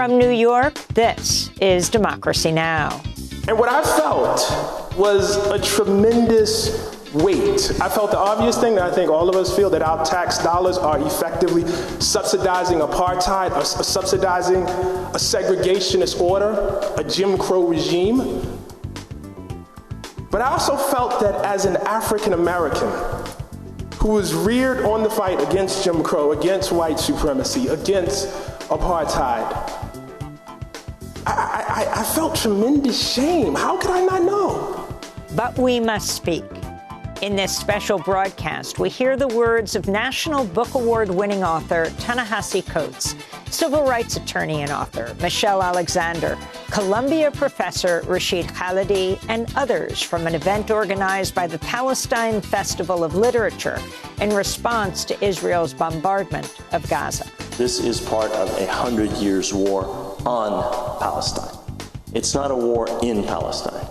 From New York, this is Democracy Now! And what I felt was a tremendous weight. I felt the obvious thing that I think all of us feel, that our tax dollars are effectively subsidizing apartheid, or subsidizing a segregationist order, a Jim Crow regime. But I also felt that as an African American who was reared on the fight against Jim Crow, against white supremacy, against apartheid, I felt tremendous shame. How could I not know? But we must speak. In this special broadcast, we hear the words of National Book Award-winning author Ta-Nehisi Coates, civil rights attorney and author Michelle Alexander, Columbia professor Rashid Khalidi, and others from an event organized by the Palestine Festival of Literature in response to Israel's bombardment of Gaza. This is part of a 100 years war on Palestine. It's not a war in Palestine.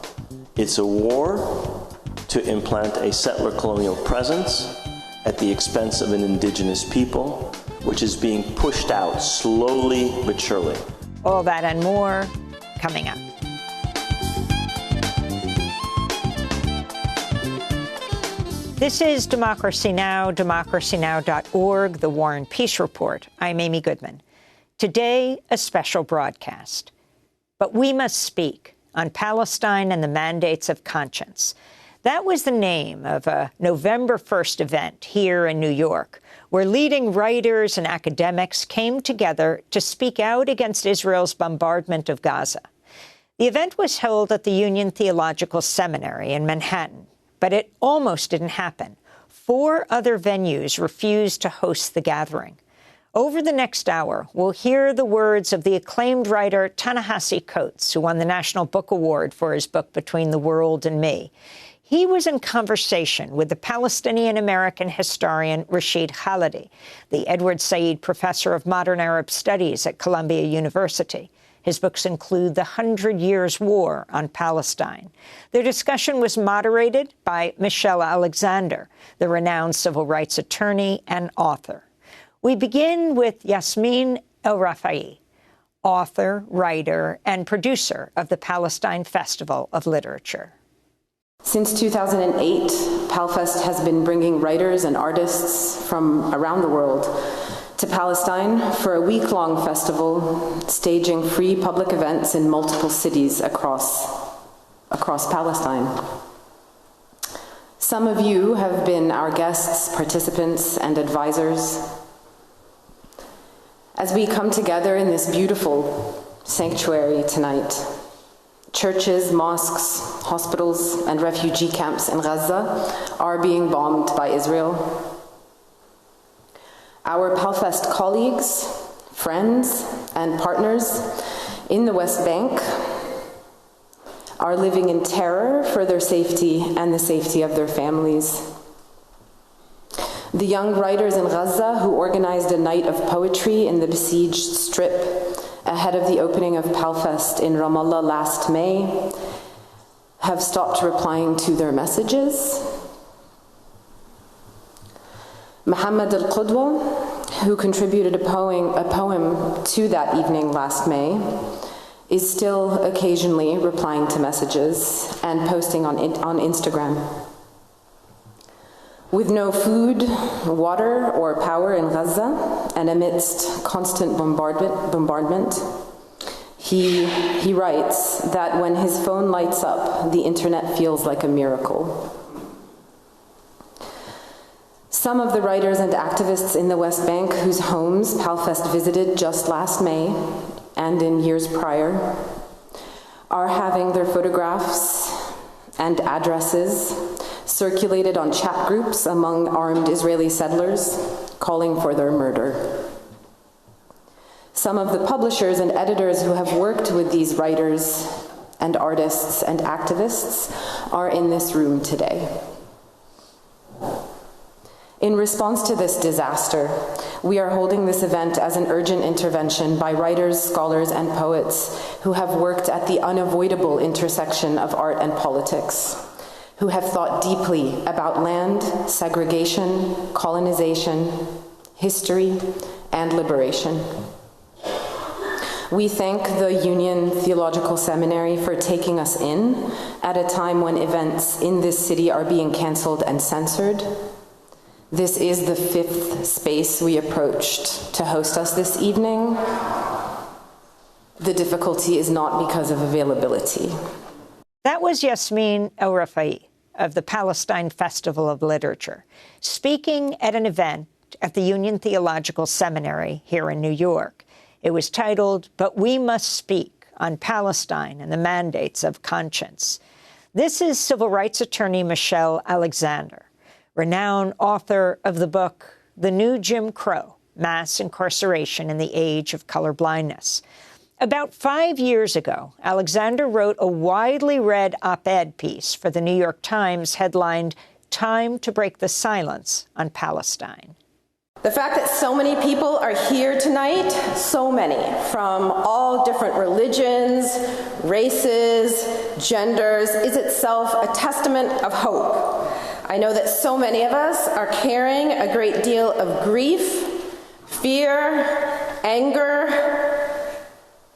It's a war to implant a settler colonial presence at the expense of an indigenous people, which is being pushed out slowly but surely. All that and more coming up. This is Democracy Now!, democracynow.org, The War and Peace Report. I'm Amy Goodman. Today, a special broadcast. But we must speak on Palestine and the mandates of conscience. That was the name of a November 1st event here in New York, where leading writers and academics came together to speak out against Israel's bombardment of Gaza. The event was held at the Union Theological Seminary in Manhattan, but it almost didn't happen. 4 other venues refused to host the gathering. Over the next hour, we'll hear the words of the acclaimed writer Ta-Nehisi Coates, who won the National Book Award for his book Between the World and Me. He was in conversation with the Palestinian-American historian Rashid Khalidi, the Edward Said Professor of Modern Arab Studies at Columbia University. His books include The 100 Years' War on Palestine. Their discussion was moderated by Michelle Alexander, the renowned civil rights attorney and author. We begin with Yasmin El-Rafai, author, writer, and producer of the Palestine Festival of Literature. Since 2008, PalFest has been bringing writers and artists from around the world to Palestine for a week-long festival, staging free public events in multiple cities across Palestine. Some of you have been our guests, participants, and advisors. As we come together in this beautiful sanctuary tonight, churches, mosques, hospitals, and refugee camps in Gaza are being bombed by Israel. Our PalFest colleagues, friends, and partners in the West Bank are living in terror for their safety and the safety of their families. The young writers in Gaza who organized a night of poetry in the besieged Strip ahead of the opening of PalFest in Ramallah last May have stopped replying to their messages. Mohammed Al-Qudwa, who contributed a poem to that evening last May, is still occasionally replying to messages and posting on Instagram. With no food, water, or power in Gaza, and amidst constant bombardment, he writes that when his phone lights up, the internet feels like a miracle. Some of the writers and activists in the West Bank whose homes PalFest visited just last May and in years prior are having their photographs and addresses circulated on chat groups among armed Israeli settlers calling for their murder. Some of the publishers and editors who have worked with these writers and artists and activists are in this room today. In response to this disaster, we are holding this event as an urgent intervention by writers, scholars, and poets who have worked at the unavoidable intersection of art and politics, who have thought deeply about land, segregation, colonization, history, and liberation. We thank the Union Theological Seminary for taking us in at a time when events in this city are being canceled and censored. This is the 5th space we approached to host us this evening. The difficulty is not because of availability. That was Yasmin El-Rafai of the Palestine Festival of Literature, speaking at an event at the Union Theological Seminary here in New York. It was titled, "But We Must Speak on Palestine and the Mandates of Conscience." This is civil rights attorney Michelle Alexander, renowned author of the book, The New Jim Crow, Mass Incarceration in the Age of Colorblindness. About 5 years ago, Alexander wrote a widely read op-ed piece for the New York Times headlined, "Time to Break the Silence on Palestine." The fact that so many people are here tonight, so many, from all different religions, races, genders, is itself a testament of hope. I know that so many of us are carrying a great deal of grief, fear, anger,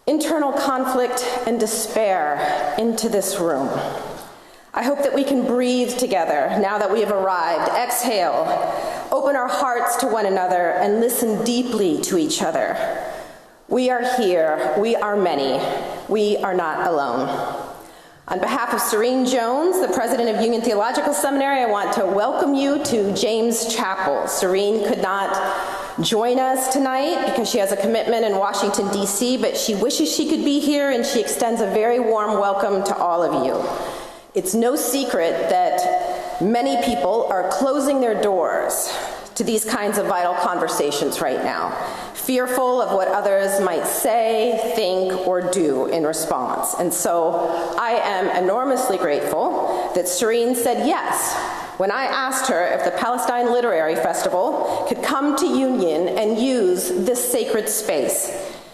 internal conflict, and despair into this room. I hope that we can breathe together now that we have arrived. Exhale, open our hearts to one another, and listen deeply to each other. We are here. We are many. We are not alone. On behalf of Serene Jones, the president of Union Theological Seminary, I want to welcome you to James Chapel. Serene could not join us tonight because she has a commitment in Washington, D.C., but she wishes she could be here, and she extends a very warm welcome to all of you. It's no secret that many people are closing their doors to these kinds of vital conversations right now, fearful of what others might say, think, or do in response. And so I am enormously grateful that Serene said yes when I asked her if the Palestine Literary Festival could come to Union and use this sacred space.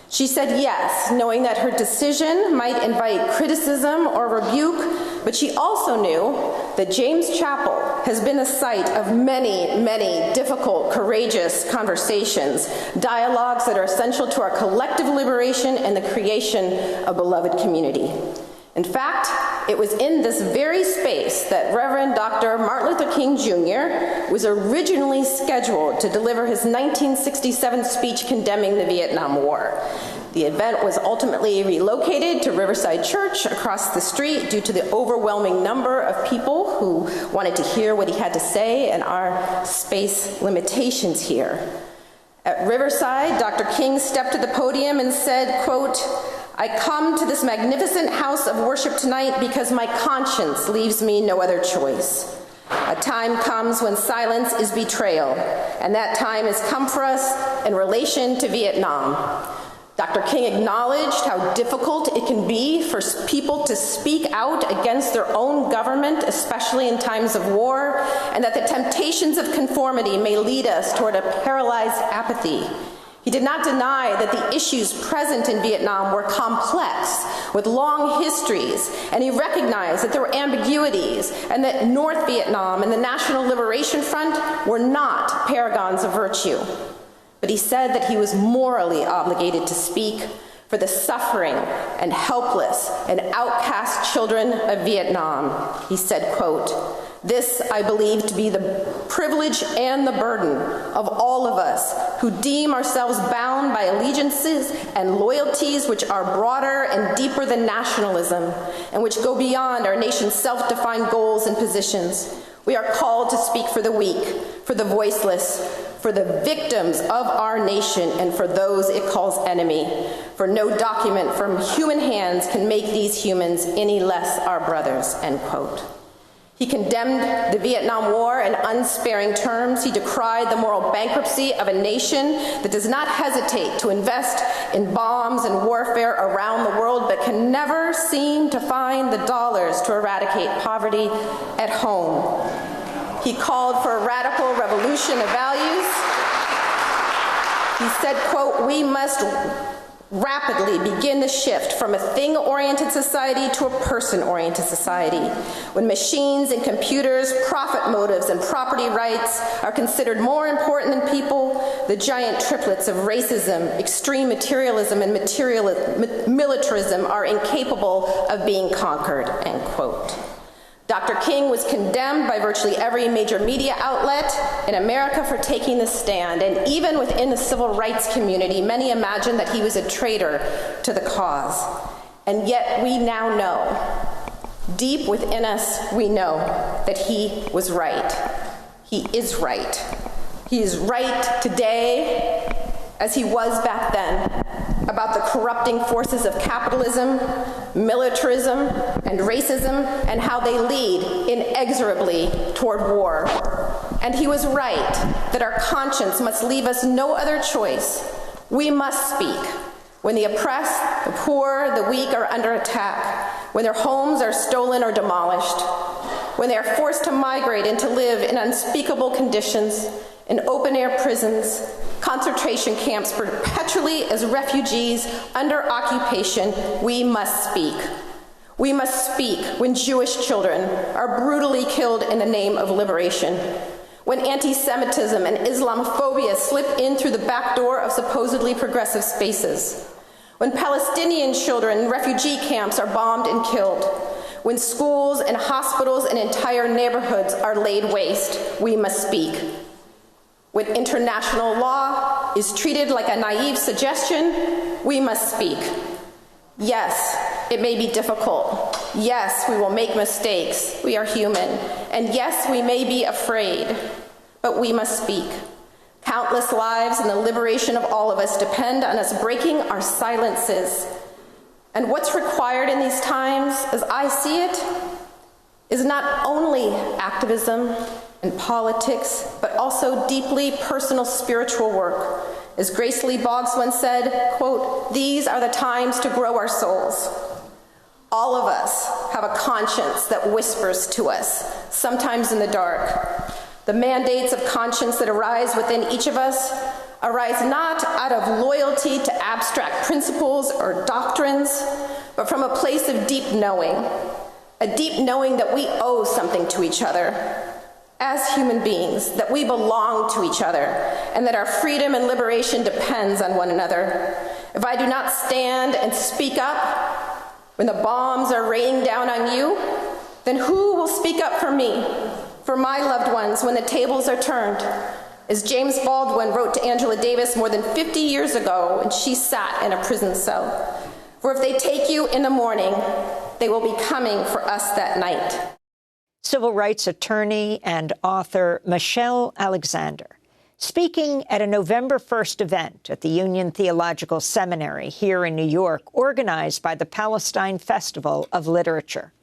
She said yes, knowing that her decision might invite criticism or rebuke, but she also knew that James Chapel has been a site of many, many difficult, courageous conversations, dialogues that are essential to our collective liberation and the creation of beloved community. In fact, it was in this very space that Reverend Dr. Martin Luther King Jr. was originally scheduled to deliver his 1967 speech condemning the Vietnam War. The event was ultimately relocated to Riverside Church across the street due to the overwhelming number of people who wanted to hear what he had to say and our space limitations here. At Riverside, Dr. King stepped to the podium and said, quote, "I come to this magnificent house of worship tonight because my conscience leaves me no other choice. A time comes when silence is betrayal, and that time has come for us in relation to Vietnam." Dr. King acknowledged how difficult it can be for people to speak out against their own government, especially in times of war, and that the temptations of conformity may lead us toward a paralyzed apathy. He did not deny that the issues present in Vietnam were complex, with long histories, and he recognized that there were ambiguities and that North Vietnam and the National Liberation Front were not paragons of virtue. But he said that he was morally obligated to speak for the suffering and helpless and outcast children of Vietnam. He said, quote, "This I believe to be the privilege and the burden of all of us who deem ourselves bound by allegiances and loyalties which are broader and deeper than nationalism and which go beyond our nation's self-defined goals and positions. We are called to speak for the weak, for the voiceless, for the victims of our nation, and for those it calls enemy. For no document from human hands can make these humans any less our brothers," end quote. He condemned the Vietnam War in unsparing terms. He decried the moral bankruptcy of a nation that does not hesitate to invest in bombs and warfare around the world, but can never seem to find the dollars to eradicate poverty at home. He called for a radical revolution of values. He said, quote, "We must rapidly begin the shift from a thing-oriented society to a person-oriented society, when machines and computers, profit motives, and property rights are considered more important than people, the giant triplets of racism, extreme materialism, and militarism are incapable of being conquered, end quote. Dr. King was condemned by virtually every major media outlet in America for taking this stand, and even within the civil rights community, many imagined that he was a traitor to the cause. And yet we now know, deep within us, we know that he was right. He is right. He is right today, as he was back then, about the corrupting forces of capitalism, militarism, and racism, and how they lead inexorably toward war. And he was right that our conscience must leave us no other choice. We must speak when the oppressed, the poor, the weak are under attack, when their homes are stolen or demolished, when they are forced to migrate and to live in unspeakable conditions, in open-air prisons, concentration camps, perpetually as refugees under occupation. We must speak. We must speak when Jewish children are brutally killed in the name of liberation, when anti-Semitism and Islamophobia slip in through the back door of supposedly progressive spaces, when Palestinian children in refugee camps are bombed and killed, when schools and hospitals and entire neighborhoods are laid waste. We must speak. When international law is treated like a naive suggestion, we must speak. Yes, it may be difficult. Yes, we will make mistakes. We are human. And yes, we may be afraid, but we must speak. Countless lives and the liberation of all of us depend on us breaking our silences. And what's required in these times, as I see it, is not only activism and politics, but also deeply personal spiritual work. As Grace Lee Boggs once said, quote, "These are the times to grow our souls." All of us have a conscience that whispers to us, sometimes in the dark. The mandates of conscience that arise within each of us arise not out of loyalty to abstract principles or doctrines, but from a place of deep knowing, a deep knowing that we owe something to each other as human beings, that we belong to each other, and that our freedom and liberation depends on one another. If I do not stand and speak up when the bombs are raining down on you, then who will speak up for me, for my loved ones, when the tables are turned? As James Baldwin wrote to Angela Davis more than 50 years ago when she sat in a prison cell, "For if they take you in the morning, they will be coming for us that night." Civil rights attorney and author Michelle Alexander, speaking at a November 1st event at the Union Theological Seminary here in New York, organized by the Palestine Festival of Literature.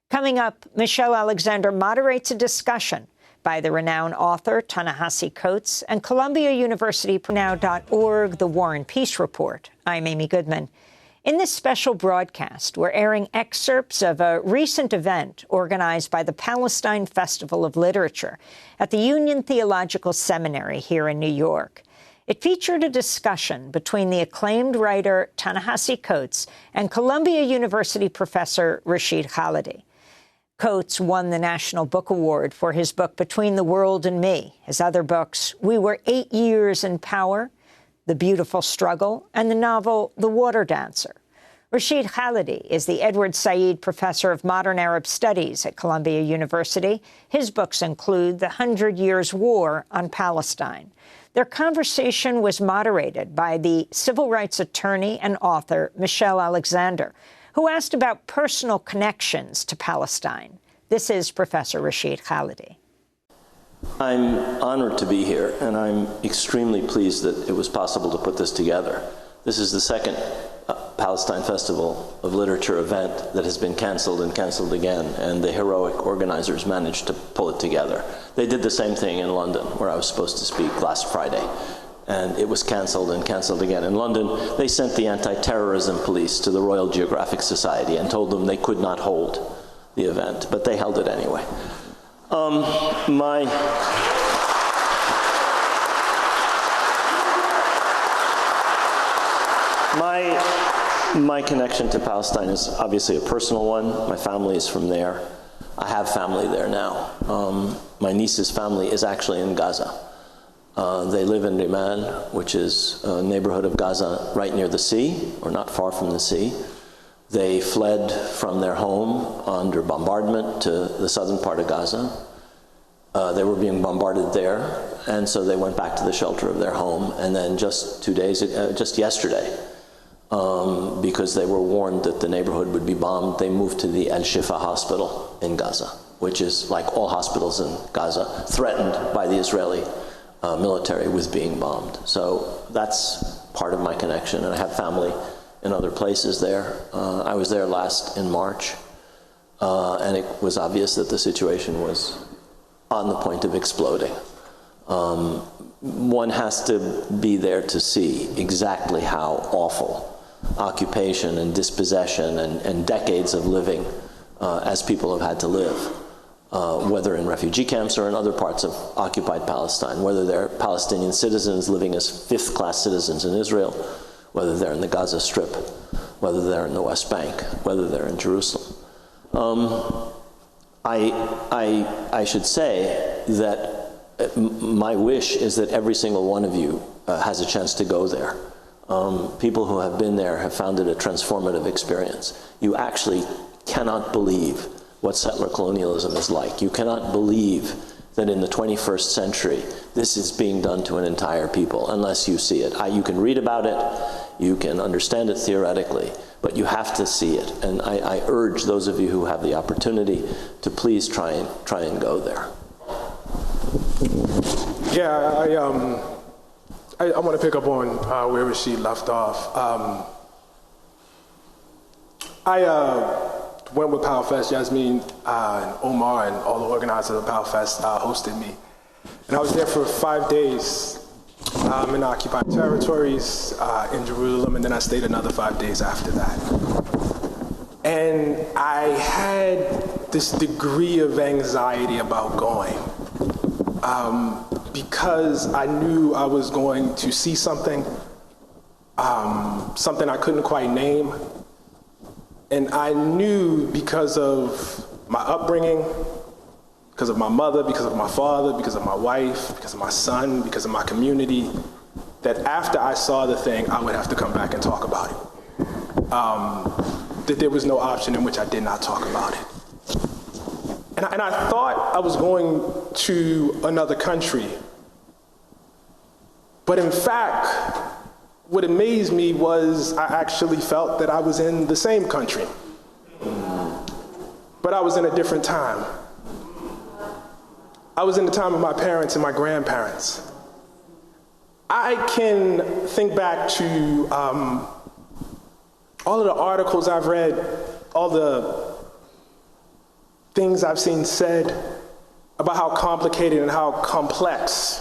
Coming up, Michelle Alexander moderates a discussion by the renowned author Ta-Nehisi Coates and Columbia University Now.org, The War and Peace Report. I'm Amy Goodman. In this special broadcast, we're airing excerpts of a recent event organized by the Palestine Festival of Literature at the Union Theological Seminary here in New York. It featured a discussion between the acclaimed writer Ta-Nehisi Coates and Columbia University professor Rashid Khalidi. Coates won the National Book Award for his book Between the World and Me. His other books, We Were 8 Years in Power, The Beautiful Struggle, and the novel The Water Dancer. Rashid Khalidi is the Edward Said Professor of Modern Arab Studies at Columbia University. His books include The 100 Years' War on Palestine. Their conversation was moderated by the civil rights attorney and author Michelle Alexander, who asked about personal connections to Palestine. This is Professor Rashid Khalidi. I'm honored to be here, and I'm extremely pleased that it was possible to put this together. This is the second Palestine Festival of Literature event that has been canceled and canceled again, and the heroic organizers managed to pull it together. They did the same thing in London, where I was supposed to speak last Friday, and it was canceled and canceled again. In London, they sent the anti-terrorism police to the Royal Geographic Society and told them they could not hold the event, but they held it anyway. My My connection to Palestine is obviously a personal one. My family is from there. I have family there now. My niece's family is actually in Gaza. They live in Riman, which is a neighborhood of Gaza right near the sea, or not far from the sea. They fled from their home under bombardment to the southern part of Gaza. They were being bombarded there, and so they went back to the shelter of their home. And then just yesterday, because they were warned that the neighborhood would be bombed, they moved to the Al-Shifa hospital in Gaza, which is, like all hospitals in Gaza, threatened by the Israeli military with being bombed. So that's part of my connection, and I have family in other places there. I was there last in March, and it was obvious that the situation was on the point of exploding. One has to be there to see exactly how awful occupation and dispossession and decades of living as people have had to live, whether in refugee camps or in other parts of occupied Palestine, whether they're Palestinian citizens living as fifth-class citizens in Israel, whether they're in the Gaza Strip, whether they're in the West Bank, whether they're in Jerusalem. I should say that my wish is that every single one of you has a chance to go there. People who have been there have found it a transformative experience. You actually cannot believe what settler colonialism is like. You cannot believe that in the 21st century this is being done to an entire people unless you see it. You can read about it, you can understand it theoretically, but you have to see it. And I urge those of you who have the opportunity to please try and go there. Yeah, I want to pick up on where she left off. I went with PalFest. Yasmin and Omar and all the organizers of PalFest hosted me. And I was there for 5 days in occupied territories in Jerusalem, and then I stayed another 5 days after that. And I had this degree of anxiety about going. Because I knew I was going to see something I couldn't quite name. And I knew because of my upbringing, because of my mother, because of my father, because of my wife, because of my son, because of my community, that after I saw the thing, I would have to come back and talk about it. That there was no option in which I did not talk about it. And I thought I was going to another country. But in fact, what amazed me was I actually felt that I was in the same country. But I was in a different time. I was in the time of my parents and my grandparents. I can think back to all of the articles I've read, all the things I've seen said about how complicated and how complex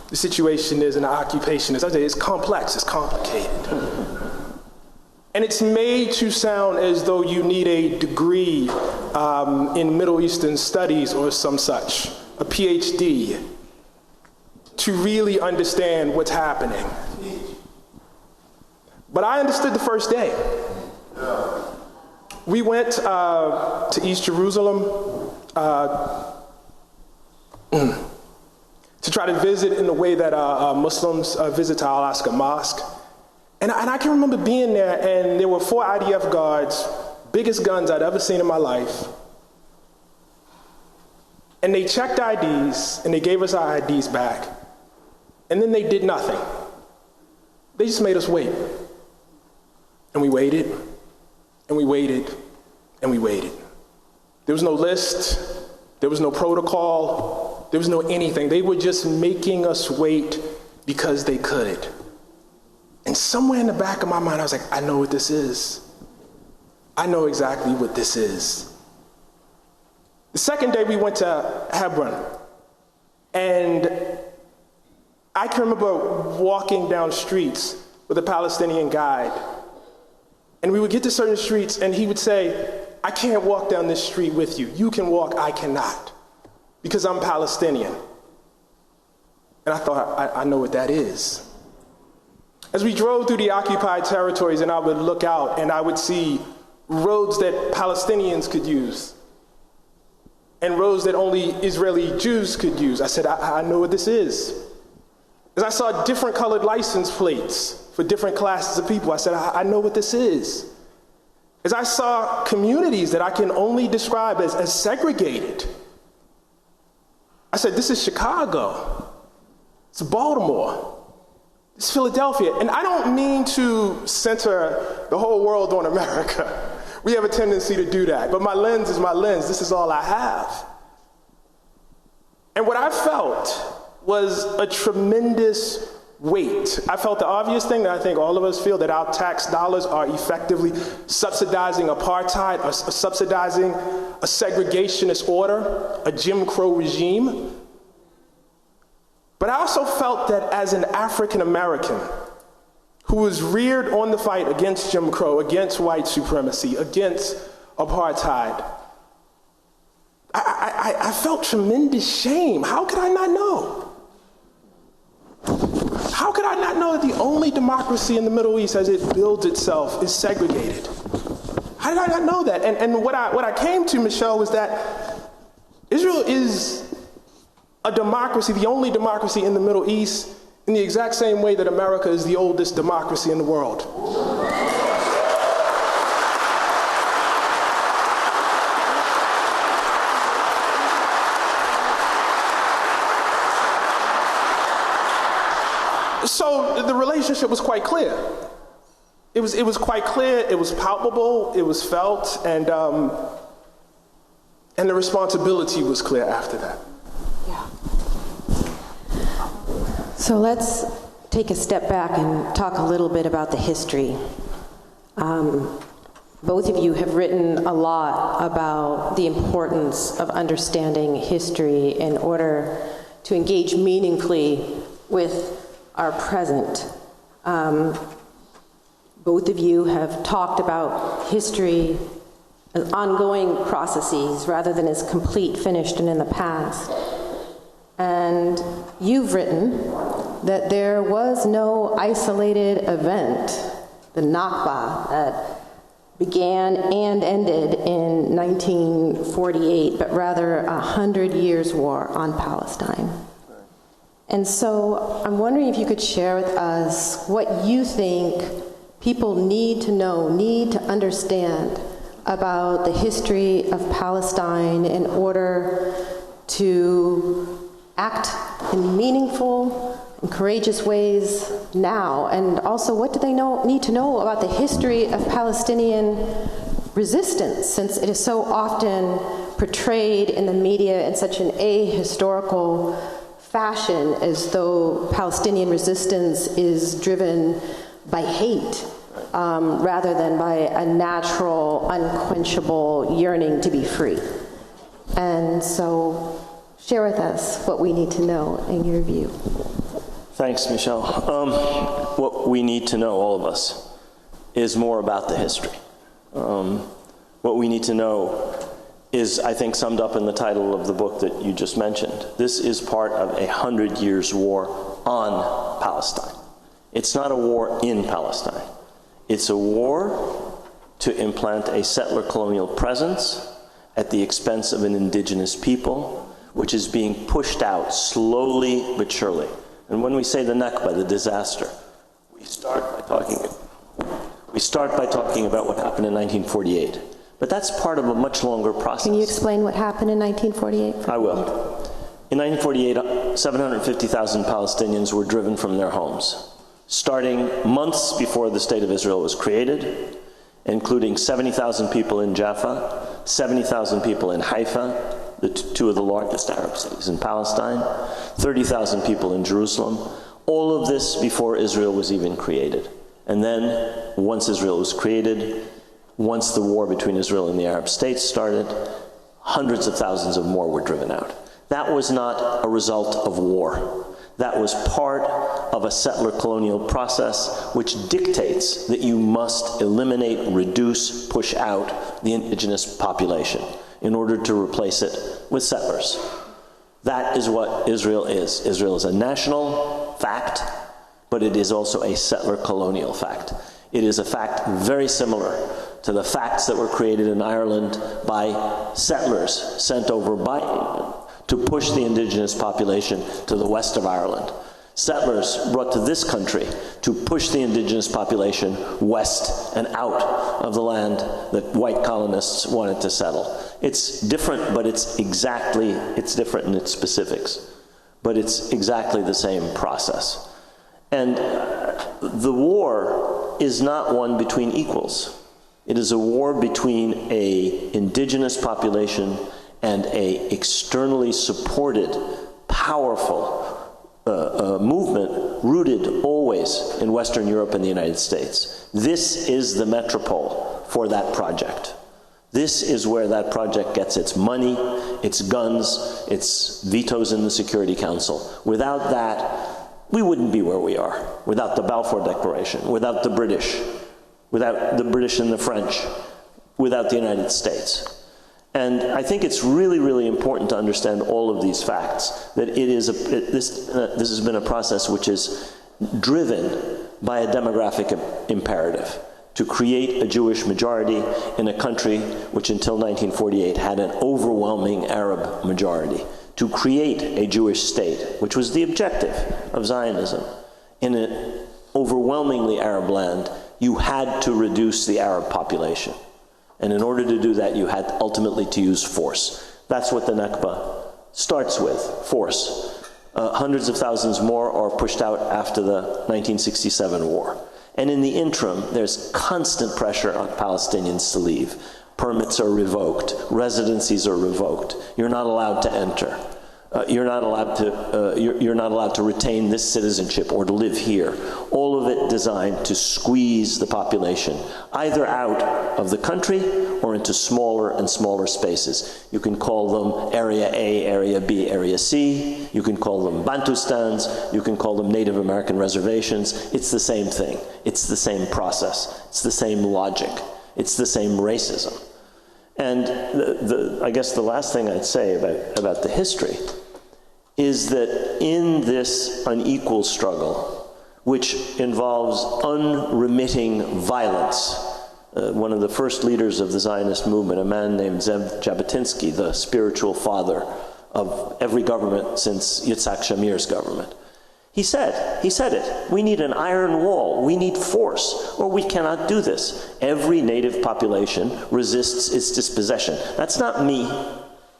the situation is and the occupation is. I say it's complex, it's complicated. And it's made to sound as though you need a degree in Middle Eastern studies or some such, a PhD, to really understand what's happening. But I understood the first day. We went to East Jerusalem to try to visit in the way that Muslims visit to Al-Aqsa Mosque. And I can remember being there, and there were 4 IDF guards, biggest guns I'd ever seen in my life. And they checked IDs, and they gave us our IDs back. And then they did nothing. They just made us wait. And we waited, and we waited, and we waited. There was no list, there was no protocol, there was no anything. They were just making us wait because they could. And somewhere in the back of my mind, I was like, I know what this is. I know exactly what this is. The second day we went to Hebron, and I can remember walking down streets with a Palestinian guide. And we would get to certain streets, and he would say, I can't walk down this street with you. You can walk, I cannot, because I'm Palestinian. And I thought, I know what that is. As we drove through the occupied territories, and I would look out and I would see roads that Palestinians could use and roads that only Israeli Jews could use, I said, I know what this is. As I saw different colored license plates for different classes of people, I said, I know what this is. As I saw communities that I can only describe as segregated, I said, this is Chicago, it's Baltimore, it's Philadelphia. And I don't mean to center the whole world on America. We have a tendency to do that, but my lens is my lens. This is all I have. And what I felt was a tremendous weight. I felt the obvious thing that I think all of us feel, that our tax dollars are effectively subsidizing apartheid, or subsidizing a segregationist order, a Jim Crow regime. But I also felt that as an African American who was reared on the fight against Jim Crow, against white supremacy, against apartheid, I felt tremendous shame. How could I not know? How could I not know that the only democracy in the Middle East as it builds itself is segregated? How did I not know that? And what I came to, Michelle, was that Israel is a democracy, the only democracy in the Middle East, in the exact same way that America is the oldest democracy in the world. So the relationship was quite clear. It was quite clear, it was palpable, it was felt, and the responsibility was clear after that. Yeah. So let's take a step back and talk a little bit about the history. Both of you have written a lot about the importance of understanding history in order to engage meaningfully with our present. Both of you have talked about history as ongoing processes rather than as complete, finished, and in the past. And you've written that there was no isolated event, the Nakba, that began and ended in 1948, but rather a 100 war on Palestine. And so I'm wondering if you could share with us what you think people need to know, need to understand about the history of Palestine in order to act in meaningful and courageous ways now. And also, what do they need to know about the history of Palestinian resistance, since it is so often portrayed in the media in such an ahistorical fashion, as though Palestinian resistance is driven by hate rather than by a natural, unquenchable yearning to be free. And so share with us what we need to know in your view. Thanks, Michelle. What we need to know, all of us, is more about the history. What we need to know is, I think, summed up in the title of the book that you just mentioned. This is part of a 100 years war on Palestine. It's not a war in Palestine. It's a war to implant a settler colonial presence at the expense of an indigenous people, which is being pushed out slowly but surely. And when we say the Nakba, the disaster, we start by talking about what happened in 1948. But that's part of a much longer process. Can you explain what happened in 1948? I will. In 1948, 750,000 Palestinians were driven from their homes, starting months before the State of Israel was created, including 70,000 people in Jaffa, 70,000 people in Haifa, two of the largest Arab cities in Palestine, 30,000 people in Jerusalem, all of this before Israel was even created. And then, once Israel was created, once the war between Israel and the Arab states started, hundreds of thousands of more were driven out. That was not a result of war. That was part of a settler colonial process which dictates that you must eliminate, reduce, push out the indigenous population in order to replace it with settlers. That is what Israel is. Israel is a national fact, but it is also a settler colonial fact. It is a fact very similar to the facts that were created in Ireland by settlers sent over to push the indigenous population to the west of Ireland. Settlers brought to this country to push the indigenous population west and out of the land that white colonists wanted to settle. It's different, but it's different in its specifics, but it's exactly the same process. And the war is not one between equals. It is a war between an indigenous population and an externally supported, powerful movement rooted always in Western Europe and the United States. This is the metropole for that project. This is where that project gets its money, its guns, its vetoes in the Security Council. Without that, we wouldn't be where we are. Without the Balfour Declaration, without the British and the French, without the United States. And I think it's really, really important to understand all of these facts, that this has been a process which is driven by a demographic imperative to create a Jewish majority in a country which until 1948 had an overwhelming Arab majority, to create a Jewish state, which was the objective of Zionism. In an overwhelmingly Arab land, you had to reduce the Arab population. And in order to do that, you had ultimately to use force. That's what the Nakba starts with, force. Hundreds of thousands more are pushed out after the 1967 war. And in the interim, there's constant pressure on Palestinians to leave. Permits are revoked, residencies are revoked. You're not allowed to enter. You're not allowed to retain this citizenship or to live here. All of it designed to squeeze the population either out of the country or into smaller and smaller spaces. You can call them Area A, Area B, Area C. You can call them Bantustans. You can call them Native American reservations. It's the same thing. It's the same process. It's the same logic. It's the same racism. And I guess the last thing I'd say about the history is that in this unequal struggle, which involves unremitting violence, one of the first leaders of the Zionist movement, a man named Zev Jabotinsky, the spiritual father of every government since Yitzhak Shamir's government, he said it. We need an iron wall. We need force, or we cannot do this. Every native population resists its dispossession. That's not me.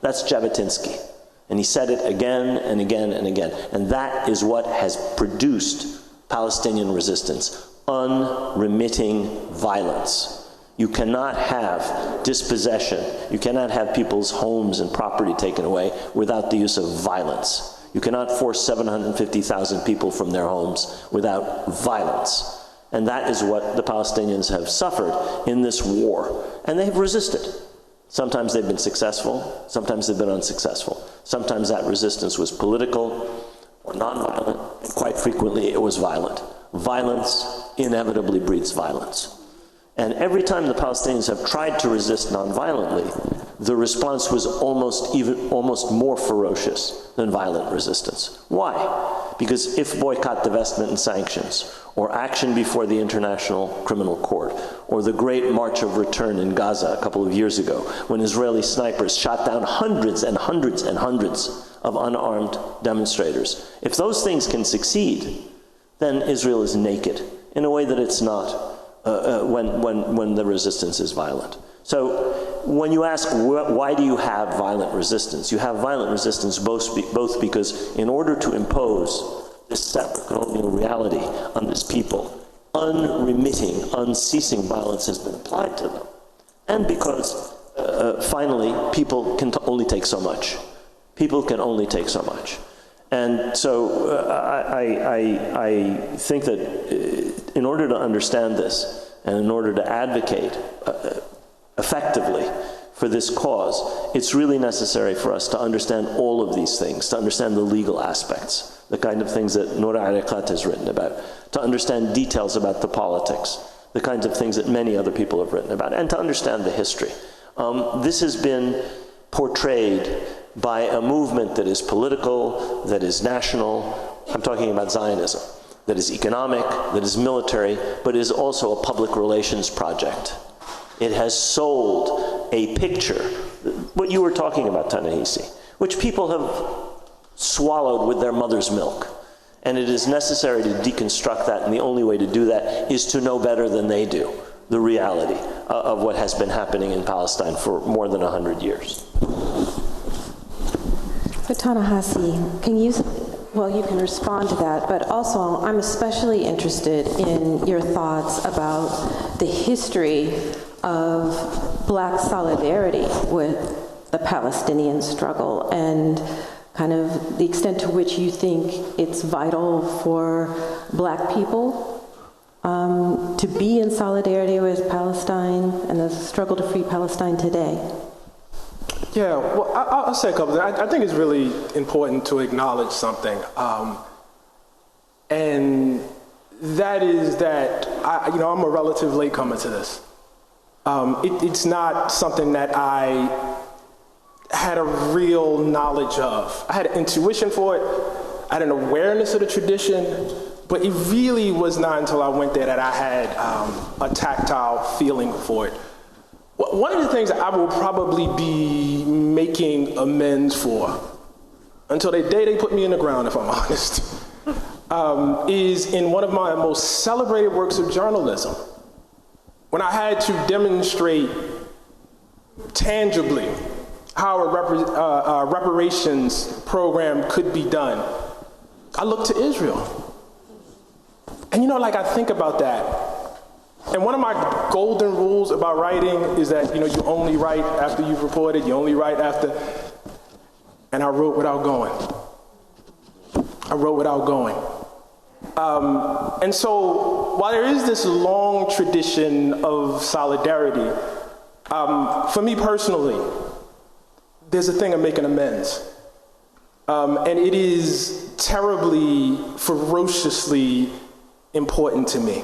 That's Jabotinsky. And he said it again and again and again. And that is what has produced Palestinian resistance, unremitting violence. You cannot have dispossession. You cannot have people's homes and property taken away without the use of violence. You cannot force 750,000 people from their homes without violence. And that is what the Palestinians have suffered in this war. And they have resisted. Sometimes they've been successful, sometimes they've been unsuccessful. Sometimes that resistance was political or nonviolent, and quite frequently it was violent. Violence inevitably breeds violence. And every time the Palestinians have tried to resist nonviolently, the response was almost more ferocious than violent resistance. Why? Because if boycott, divestment, and sanctions, or action before the International Criminal Court, or the Great March of Return in Gaza a couple of years ago, when Israeli snipers shot down hundreds and hundreds and hundreds of unarmed demonstrators, if those things can succeed, then Israel is naked in a way that it's not when the resistance is violent. So when you ask why do you have violent resistance, you have violent resistance both because in order to impose this separate colonial reality on this people, unremitting, unceasing violence has been applied to them, and because finally people can only take so much. People can only take so much. And so I think that in order to understand this, and in order to advocate effectively for this cause, it's really necessary for us to understand all of these things, to understand the legal aspects, the kind of things that Noura Erakat has written about, to understand details about the politics, the kinds of things that many other people have written about, and to understand the history. This has been portrayed by a movement that is political, that is national. I'm talking about Zionism. that is economic, that is military, but is also a public relations project. It has sold a picture, what you were talking about, Ta-Nehisi, which people have swallowed with their mother's milk. And it is necessary to deconstruct that, and the only way to do that is to know better than they do the reality of what has been happening in Palestine for more than 100 years. But Ta-Nehisi, you can respond to that, but also I'm especially interested in your thoughts about the history of Black solidarity with the Palestinian struggle and kind of the extent to which you think it's vital for Black people to be in solidarity with Palestine and the struggle to free Palestine today. Yeah, well, I'll say a couple things. I think it's really important to acknowledge something, and that is that I'm a relative latecomer to this. It's not something that I had a real knowledge of. I had an intuition for it. I had an awareness of the tradition, but it really was not until I went there that I had a tactile feeling for it. One of the things I will probably be making amends for, until the day they put me in the ground, if I'm honest, is in one of my most celebrated works of journalism, when I had to demonstrate tangibly how a reparations program could be done. I looked to Israel. And I think about that. And one of my golden rules about writing is that, you only write after you've reported, you only write after, and I wrote without going. And so while there is this long tradition of solidarity, for me personally, there's a thing of making amends. And it is terribly, ferociously important to me.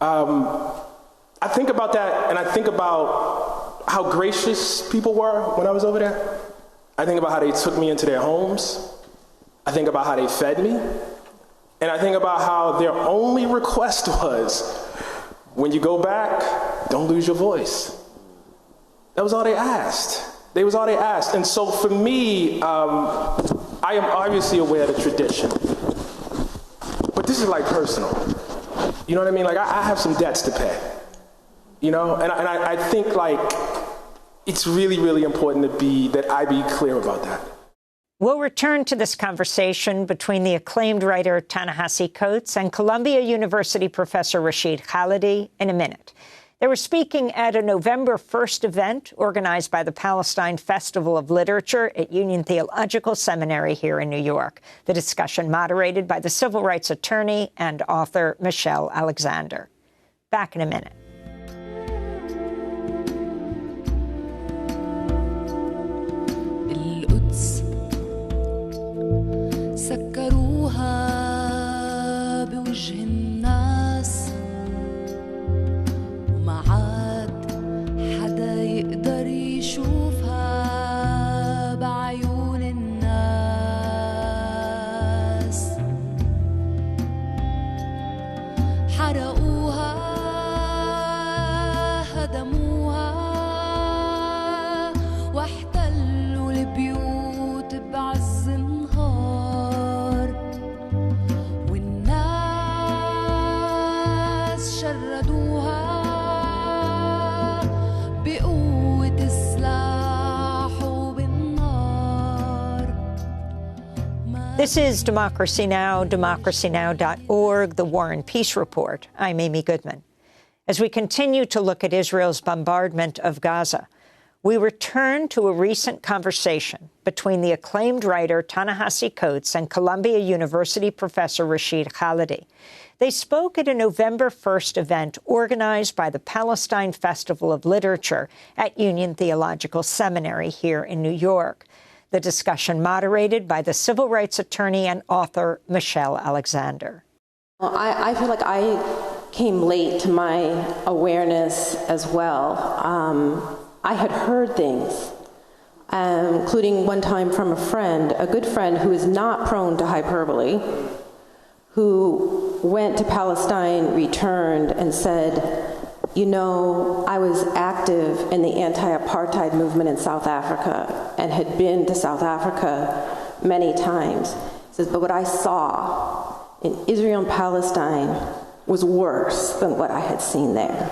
I think about that, and I think about how gracious people were when I was over there. I think about how they took me into their homes. I think about how they fed me. And I think about how their only request was, when you go back, don't lose your voice. That was all they asked. And so for me, I am obviously aware of the tradition. But this is personal. You know what I mean? I have some debts to pay. And I think it's really, really important that I be clear about that. We'll return to this conversation between the acclaimed writer Ta-Nehisi Coates and Columbia University professor Rashid Khalidi in a minute. They were speaking at a November 1st event organized by the Palestine Festival of Literature at Union Theological Seminary here in New York. The discussion moderated by the civil rights attorney and author Michelle Alexander. Back in a minute. سكروها بوجه الناس وما عاد حدا يقدر يشوفها بعيون الناس حرقوها هدموها واحتلوا البيوت بعز النهار والناس شردوها بقوة السلاح وبالنار. This is Democracy Now!, democracynow.org, The War and Peace Report. I'm Amy Goodman. As we continue to look at Israel's bombardment of Gaza, we return to a recent conversation between the acclaimed writer Ta-Nehisi Coates and Columbia University professor Rashid Khalidi. They spoke at a November 1st event organized by the Palestine Festival of Literature at Union Theological Seminary here in New York. The discussion moderated by the civil rights attorney and author Michelle Alexander. Well, I feel like I came late to my awareness as well. I had heard things, including one time from a friend, a good friend who is not prone to hyperbole, who went to Palestine returned and said, you know, I was active in the anti-apartheid movement in South Africa and had been to South Africa many times. He says, but what I saw in Israel and Palestine was worse than what I had seen there.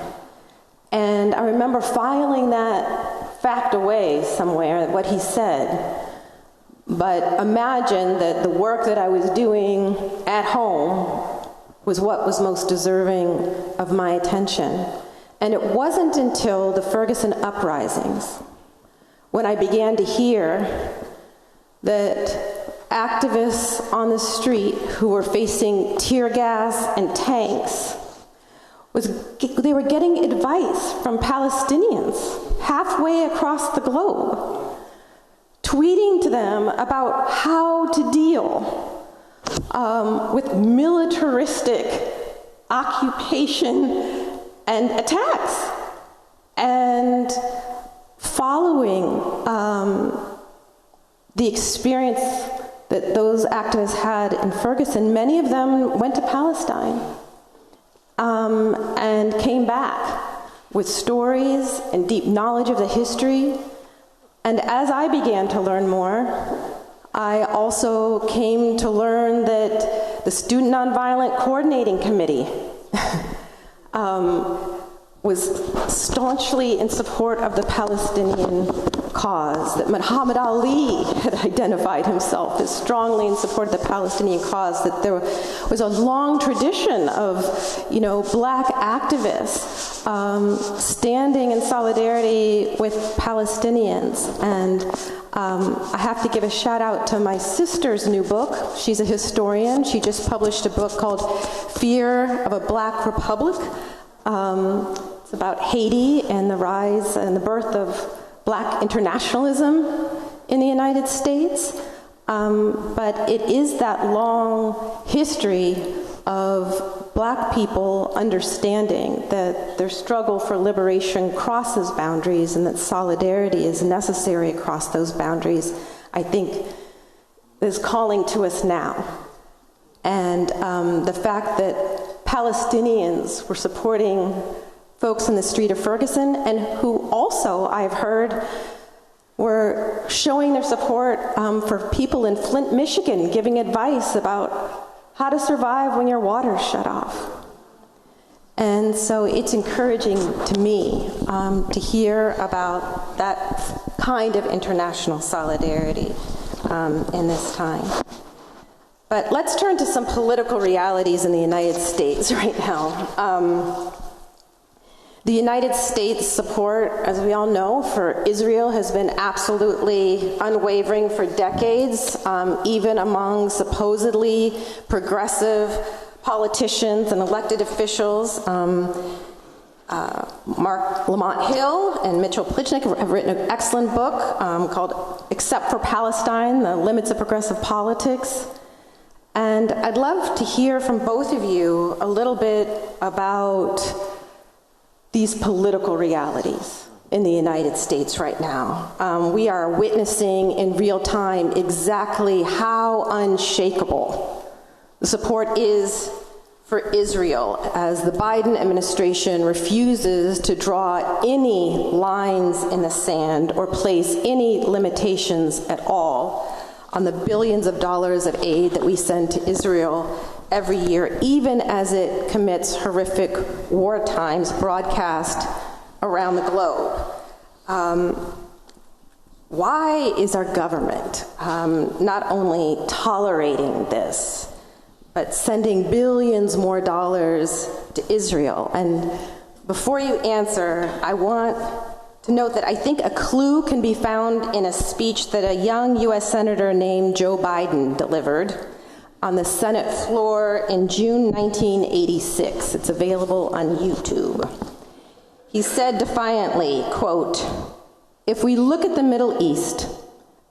And I remember filing that fact away somewhere, what he said. But imagine that the work that I was doing at home was what was most deserving of my attention. And it wasn't until the Ferguson uprisings when I began to hear that activists on the street who were facing tear gas and tanks, they were getting advice from Palestinians halfway across the globe, tweeting to them about how to deal with militaristic occupation and attacks, and following the experience that those activists had in Ferguson. Many of them went to Palestine and came back with stories and deep knowledge of the history. And as I began to learn more, I also came to learn that the Student Nonviolent Coordinating Committee was staunchly in support of the Palestinian cause, that Muhammad Ali had identified himself as strongly in support of the Palestinian cause, that there was a long tradition of, black activists standing in solidarity with Palestinians. And I have to give a shout out to my sister's new book. She's a historian. She just published a book called Fear of a Black Republic. It's about Haiti and the rise and the birth of black internationalism in the United States. But it is that long history of black people understanding that their struggle for liberation crosses boundaries and that solidarity is necessary across those boundaries, I think, is calling to us now. And the fact that Palestinians were supporting folks in the street of Ferguson, and who also, I've heard, were showing their support for people in Flint, Michigan, giving advice about how to survive when your water's shut off. And so it's encouraging to me to hear about that kind of international solidarity in this time. But let's turn to some political realities in the United States right now. The United States support, as we all know, for Israel has been absolutely unwavering for decades, even among supposedly progressive politicians and elected officials. Mark Lamont Hill and Mitchell Plichnik have written an excellent book called Except for Palestine, The Limits of Progressive Politics. And I'd love to hear from both of you a little bit about these political realities in the United States right now. We are witnessing in real time exactly how unshakable the support is for Israel as the Biden administration refuses to draw any lines in the sand or place any limitations at all on the billions of dollars of aid that we send to Israel every year, even as it commits horrific war crimes broadcast around the globe. Why is our government not only tolerating this, but sending billions more dollars to Israel? And before you answer, I want to note that I think a clue can be found in a speech that a young U.S. Senator named Joe Biden delivered on the Senate floor in June 1986. It's available on YouTube. He said defiantly, quote, "If we look at the Middle East,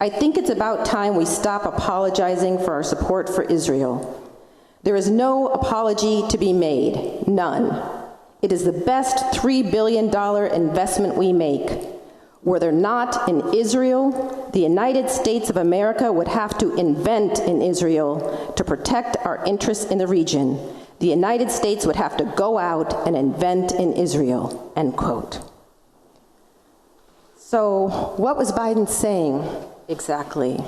I think it's about time we stop apologizing for our support for Israel. There is no apology to be made, none. It is the best $3 billion investment we make. Were there not in Israel, the United States of America would have to invent in Israel to protect our interests in the region. The United States would have to go out and invent in Israel, end quote. So what was Biden saying exactly?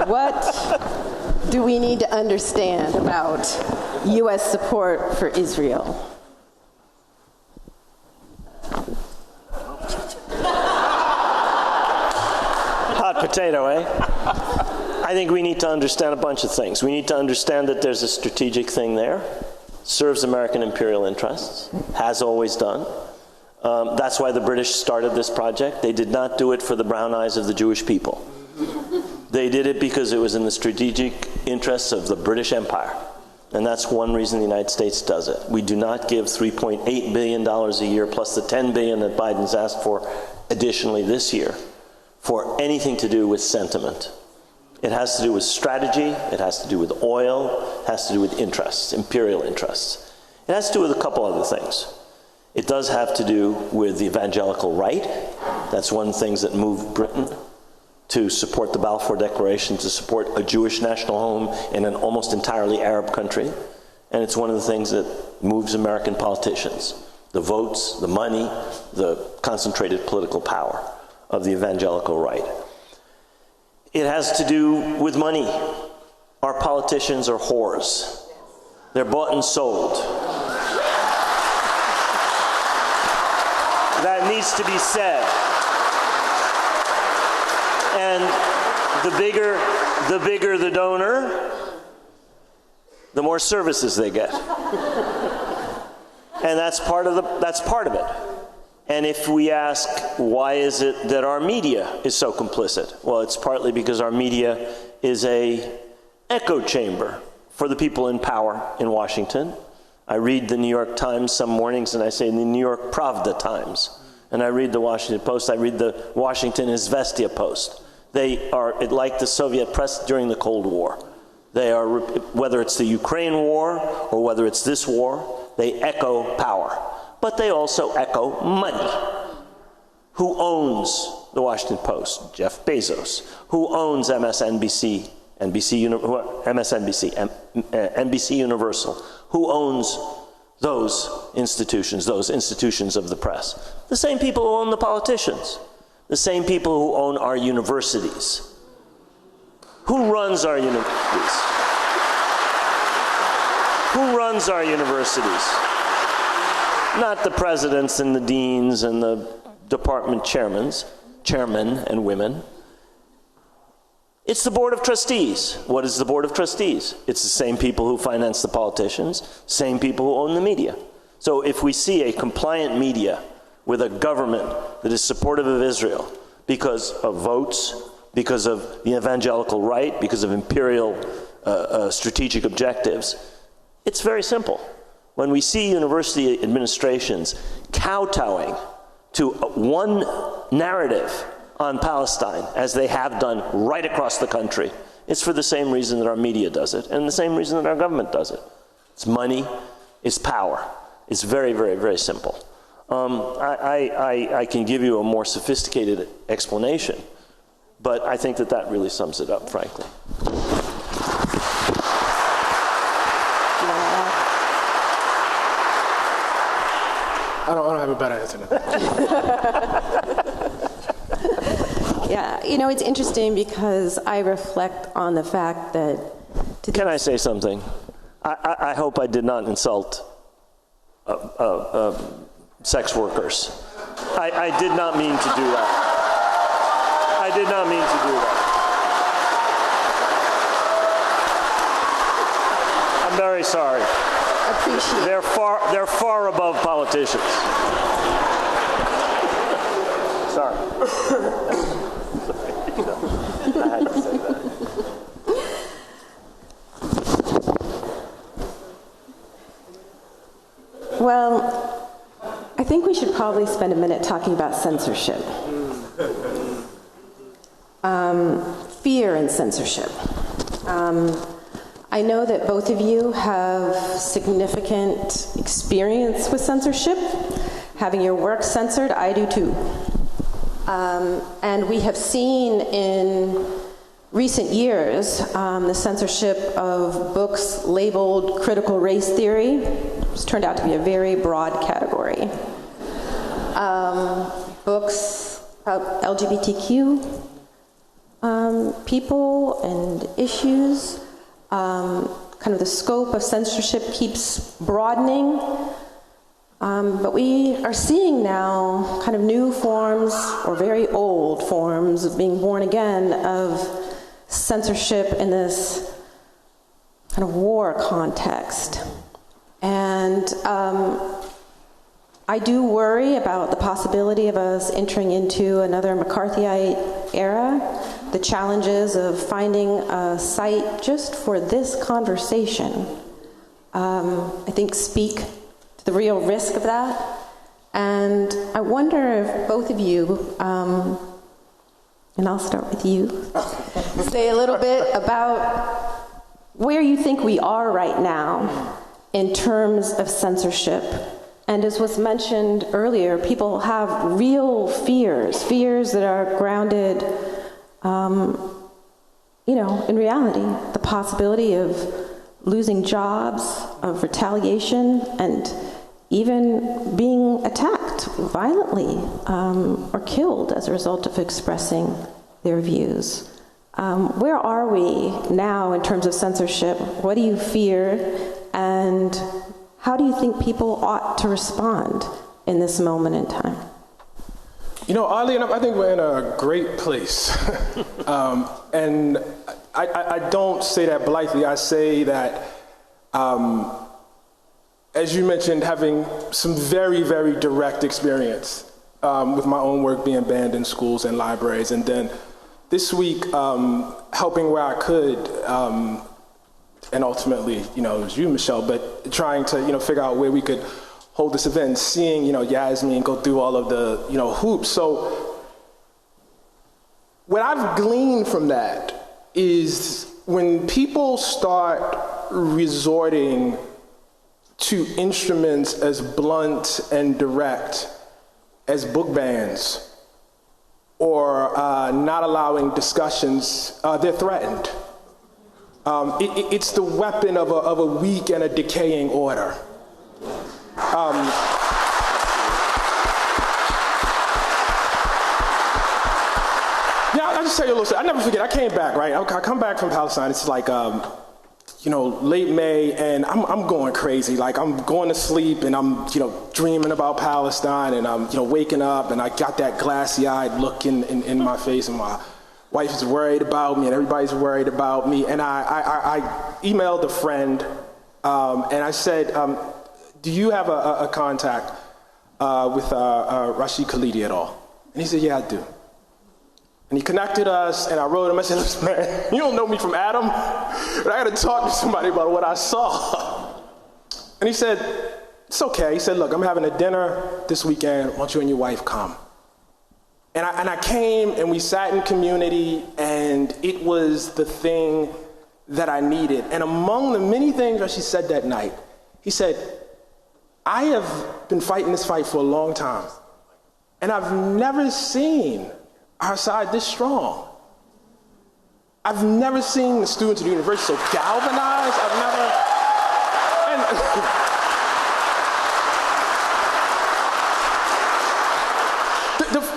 What do we need to understand about U.S. support for Israel? Hot potato, eh? I think we need to understand a bunch of things. We need to understand that there's a strategic thing there, serves American imperial interests, has always done. That's why the British started this project. They did not do it for the brown eyes of the Jewish people. They did it because it was in the strategic interests of the British Empire. And that's one reason the United States does it. We do not give $3.8 billion a year plus the $10 billion that Biden's asked for additionally this year for anything to do with sentiment. It has to do with strategy, it has to do with oil, it has to do with interests, imperial interests. It has to do with a couple other things. It does have to do with the evangelical right. That's one of the things that moved Britain to support the Balfour Declaration, to support a Jewish national home in an almost entirely Arab country. And it's one of the things that moves American politicians. The votes, the money, the concentrated political power of the evangelical right. It has to do with money. Our politicians are whores. They're bought and sold. That needs to be said. And the bigger the donor, the more services they get. And that's part of it. And if we ask, why is it that our media is so complicit? Well, it's partly because our media is an echo chamber for the people in power in Washington. I read the New York Times some mornings, and I say the New York Pravda Times. And I read the Washington Post. I read the Washington Izvestia Post. They are like the Soviet press during the Cold War. They are, whether it's the Ukraine war or whether it's this war, they echo power. But they also echo money. Who owns the Washington Post? Jeff Bezos. Who owns MSNBC, NBC Universal? Who owns those institutions of the press? The same people who own the politicians. The same people who own our universities. Who runs our universities? Who runs our universities? Not the presidents and the deans and the department chairmen and women. It's the Board of Trustees. What is the Board of Trustees? It's the same people who finance the politicians, same people who own the media. So if we see a compliant media with a government that is supportive of Israel because of votes, because of the evangelical right, because of imperial strategic objectives, it's very simple. When we see university administrations kowtowing to one narrative on Palestine, as they have done right across the country, it's for the same reason that our media does it, and the same reason that our government does it. It's money, it's power. It's very, very, very simple. I can give you a more sophisticated explanation, but I think that really sums it up, frankly. I don't have a better answer to that. Yeah, it's interesting because I reflect on the fact that... Can I say something? I hope I did not insult sex workers. I did not mean to do that. I did not mean to do that. I'm very sorry. Appreciate. They're far above politicians. Sorry. I had to say that. Well, I think we should probably spend a minute talking about censorship. Fear and censorship. I know that both of you have significant experience with censorship. having your work censored. I do too. And we have seen in recent years the censorship of books labeled critical race theory. It's turned out to be a very broad category. Books about LGBTQ people and issues. Kind of the scope of censorship keeps broadening. But we are seeing now kind of new forms, or very old forms, of being born again of censorship in this kind of war context. And I do worry about the possibility of us entering into another McCarthyite era, the challenges of finding a site just for this conversation, I think speak to the real risk of that. And I wonder if both of you, and I'll start with you, say a little bit about where you think we are right now in terms of censorship. And as was mentioned earlier, people have real fears that are grounded, in reality. The possibility of losing jobs, of retaliation, and even being attacked violently or killed as a result of expressing their views. Where are we now in terms of censorship? What do you fear? And how do you think people ought to respond in this moment in time? Oddly enough, I think we're in a great place. And I don't say that blithely. I say that, as you mentioned, having some very, very direct experience with my own work being banned in schools and libraries. And then this week, helping where I could, and ultimately, it was you, Michelle, but trying to, figure out where we could hold this event, and seeing, Yasmin go through all of the, hoops. So what I've gleaned from that is when people start resorting to instruments as blunt and direct as book bans or not allowing discussions, they're threatened. It's the weapon of a weak and a decaying order. I'll just tell you a little story. I never forget, I came back, right? I come back from Palestine. It's like, late May, and I'm going crazy. Like, I'm going to sleep, and I'm, dreaming about Palestine, and I'm, waking up, and I got that glassy-eyed look in my face, and my wife is worried about me, and everybody's worried about me. And I emailed a friend, and I said, do you have a contact with Rashid Khalidi at all? And he said, yeah, I do. And he connected us, and I wrote him. I said, listen, man, you don't know me from Adam, but I got to talk to somebody about what I saw. And he said, it's okay. He said, look, I'm having a dinner this weekend. Why don't you and your wife come? And I came, and we sat in community, and it was the thing that I needed. And among the many things that she said that night, he said, I have been fighting this fight for a long time, and I've never seen our side this strong. I've never seen the students of the university so galvanized.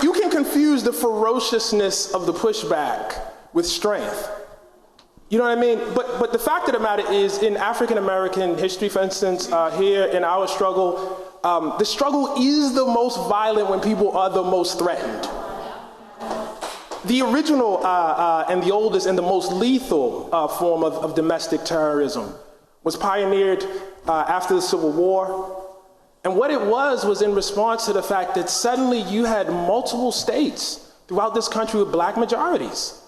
You can confuse the ferociousness of the pushback with strength. You know what I mean? But the fact of the matter is, in African American history, for instance, here in our struggle, the struggle is the most violent when people are the most threatened. The original and the oldest and the most lethal form of domestic terrorism was pioneered after the Civil War. And what it was in response to the fact that suddenly you had multiple states throughout this country with black majorities.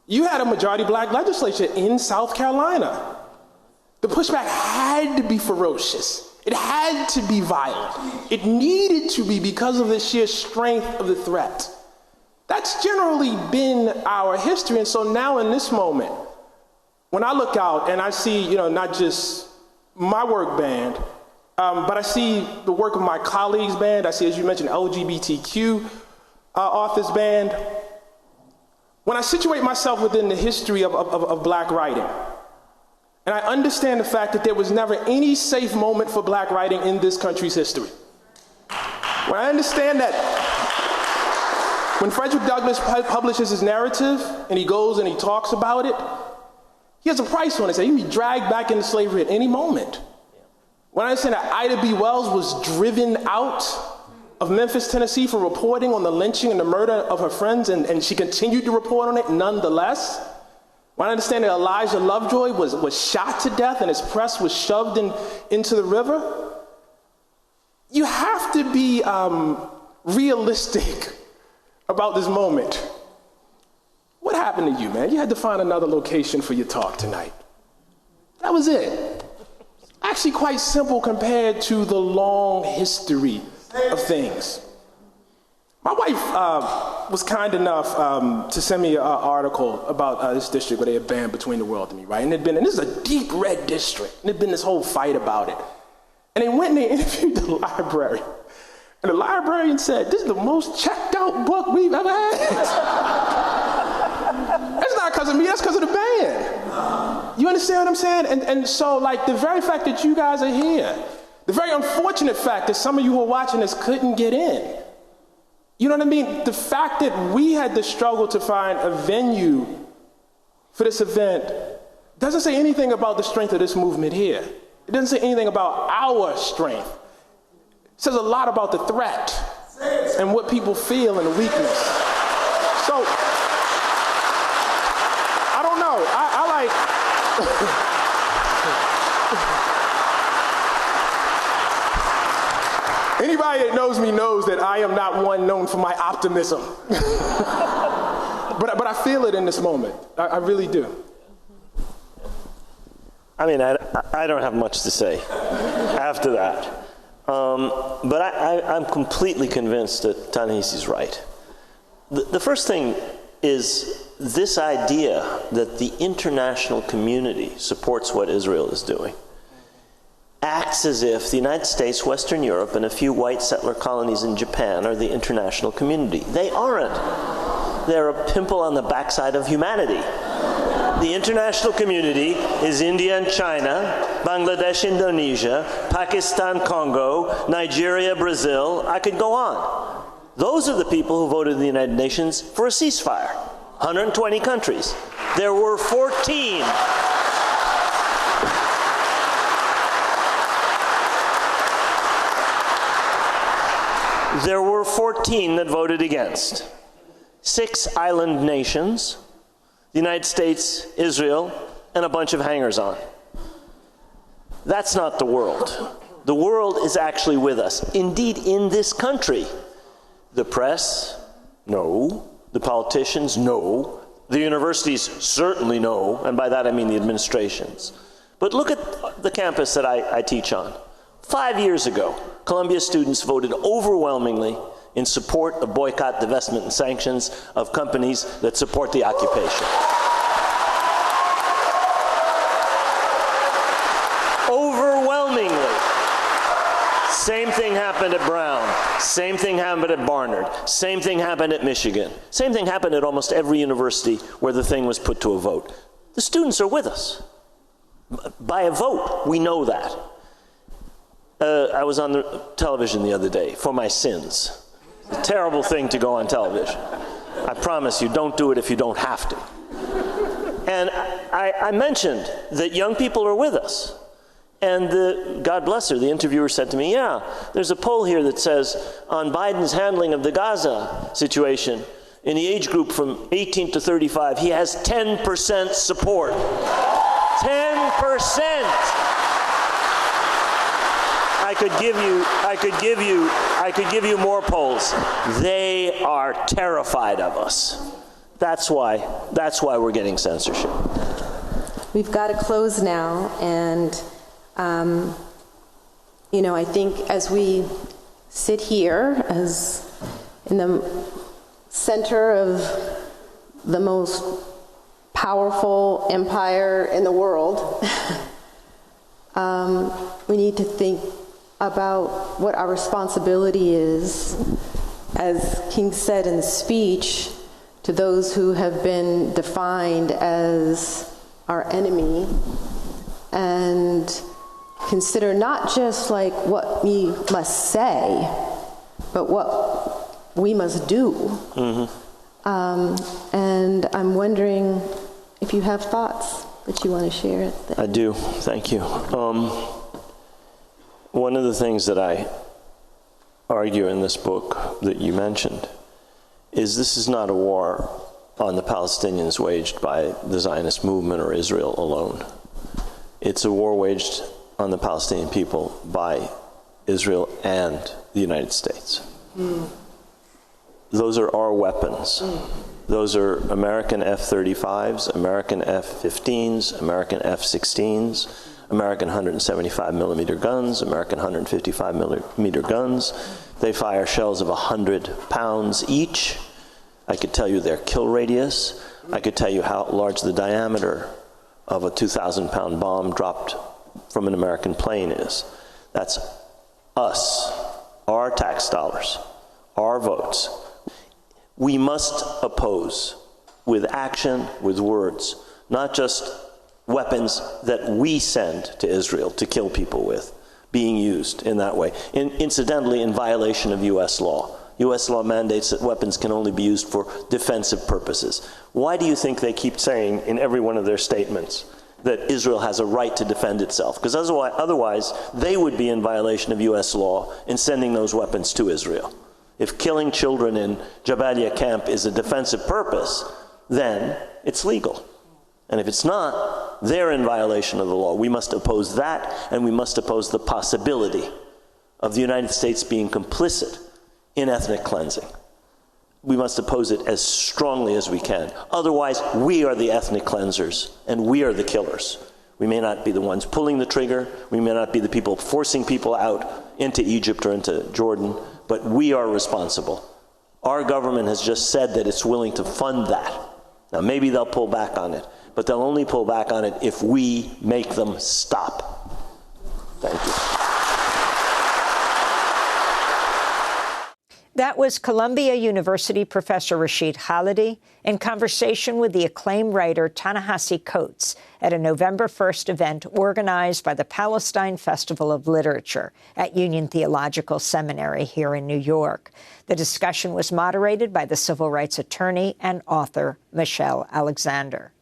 You had a majority black legislature in South Carolina. The pushback had to be ferocious. It had to be violent. It needed to be because of the sheer strength of the threat. That's generally been our history. And so now in this moment, when I look out and I see, not just my work banned, But I see the work of my colleagues' band. I see, as you mentioned, LGBTQ authors' band. When I situate myself within the history of Black writing, and I understand the fact that there was never any safe moment for Black writing in this country's history. When I understand that when Frederick Douglass publishes his narrative and he goes and he talks about it, he has a price on it. He can be dragged back into slavery at any moment. When I understand that Ida B. Wells was driven out of Memphis, Tennessee for reporting on the lynching and the murder of her friends, and she continued to report on it nonetheless. When I understand that Elijah Lovejoy was shot to death and his press was shoved into the river, you have to be realistic about this moment. What happened to you, man? You had to find another location for your talk tonight. That was it. Actually quite simple compared to the long history of things. My wife was kind enough to send me an article about this district where they had banned Between the World and Me, right? And this is a deep red district, and there'd been this whole fight about it. And they went and they interviewed the library. And the librarian said, "This is the most checked out book we've ever had." That's not because of me, that's because of the band. You understand what I'm saying? And so, like, the very fact that you guys are here, the very unfortunate fact that some of you who are watching this couldn't get in, you know what I mean? The fact that we had to struggle to find a venue for this event doesn't say anything about the strength of this movement here. It doesn't say anything about our strength. It says a lot about the threat and what people feel and the weakness. So, I don't know. I like... Anybody that knows me knows that I am not one known for my optimism. But I feel it in this moment. I really do. I mean, I don't have much to say after that. But I'm completely convinced that Ta-Nehisi's right. The first thing is this idea that the international community supports what Israel is doing acts as if the United States, Western Europe, and a few white settler colonies in Japan are the international community. They aren't. They're a pimple on the backside of humanity. The international community is India and China, Bangladesh, Indonesia, Pakistan, Congo, Nigeria, Brazil. I could go on. Those are the people who voted in the United Nations for a ceasefire. 120 countries. There were 14. There were 14 that voted against. 6 island nations, the United States, Israel, and a bunch of hangers-on. That's not the world. The world is actually with us. Indeed, in this country, the press, no. The politicians, no. The universities, certainly no. And by that I mean the administrations. But look at the campus that I teach on. 5 years ago, Columbia students voted overwhelmingly in support of boycott, divestment, and sanctions of companies that support the occupation. Overwhelmingly. Same thing happened at Brown. Same thing happened at Barnard. Same thing happened at Michigan. Same thing happened at almost every university where the thing was put to a vote. The students are with us. By a vote, we know that. I was on the television the other day for my sins. It's a terrible thing to go on television. I promise you, don't do it if you don't have to. And I mentioned that young people are with us. And God bless her, the interviewer said to me, yeah, there's a poll here that says on Biden's handling of the Gaza situation, in the age group from 18 to 35, he has 10% support. 10%! I could give you more polls. They are terrified of us. That's why we're getting censorship. We've got to close now, and I think as we sit here as in the center of the most powerful empire in the world, we need to think about what our responsibility is, as King said in the speech, to those who have been defined as our enemy, and consider not just like what we must say, but what we must do. And I'm wondering if you have thoughts that you want to share. I do. Thank you. One of the things that I argue in this book that you mentioned is this is not a war on the Palestinians waged by the Zionist movement or Israel alone. It's a war waged on the Palestinian people by Israel and the United States. Those are our weapons. Those are American F-35s, American F-15s, American F-16s, American 175 millimeter guns, American 155 millimeter guns. They fire shells of 100 pounds each. I could tell you their kill radius. I could tell you how large the diameter of a 2,000-pound bomb dropped from an American plane is. That's us, our tax dollars, our votes. We must oppose with action, with words, not just weapons that we send to Israel to kill people with, being used in that way. Incidentally, in violation of U.S. law. U.S. law mandates that weapons can only be used for defensive purposes. Why do you think they keep saying in every one of their statements that Israel has a right to defend itself? Because otherwise, they would be in violation of U.S. law in sending those weapons to Israel. If killing children in Jabalia camp is a defensive purpose, then it's legal. And if it's not, they're in violation of the law. We must oppose that, and we must oppose the possibility of the United States being complicit in ethnic cleansing. We must oppose it as strongly as we can. Otherwise, we are the ethnic cleansers, and we are the killers. We may not be the ones pulling the trigger. We may not be the people forcing people out into Egypt or into Jordan, but we are responsible. Our government has just said that it's willing to fund that. Now, maybe they'll pull back on it, but they'll only pull back on it if we make them stop. Thank you. That was Columbia University professor Rashid Khalidi in conversation with the acclaimed writer Ta-Nehisi Coates at a November 1st event organized by the Palestine Festival of Literature at Union Theological Seminary here in New York. The discussion was moderated by the civil rights attorney and author Michelle Alexander.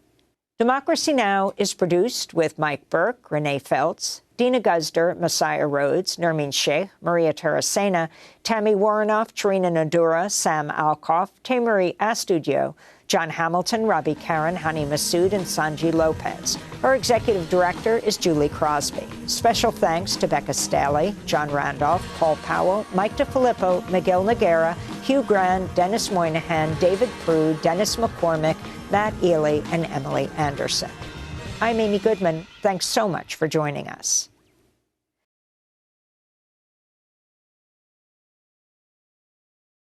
Democracy Now! Is produced with Mike Burke, Renee Feltz, Dina Guzder, Messiah Rhodes, Nermeen Sheikh, Maria Taracena, Tammy Warrenoff, Tarina Nadura, Sam Alkoff, Tamery Astudio, John Hamilton, Robbie Karen, Hani Massoud, and Sanji Lopez. Our executive director is Julie Crosby. Special thanks to Becca Staley, John Randolph, Paul Powell, Mike DeFilippo, Miguel Noguera, Hugh Grand, Dennis Moynihan, David Prue, Dennis McCormick, Matt Ely, and Emily Anderson. I'm Amy Goodman. Thanks so much for joining us.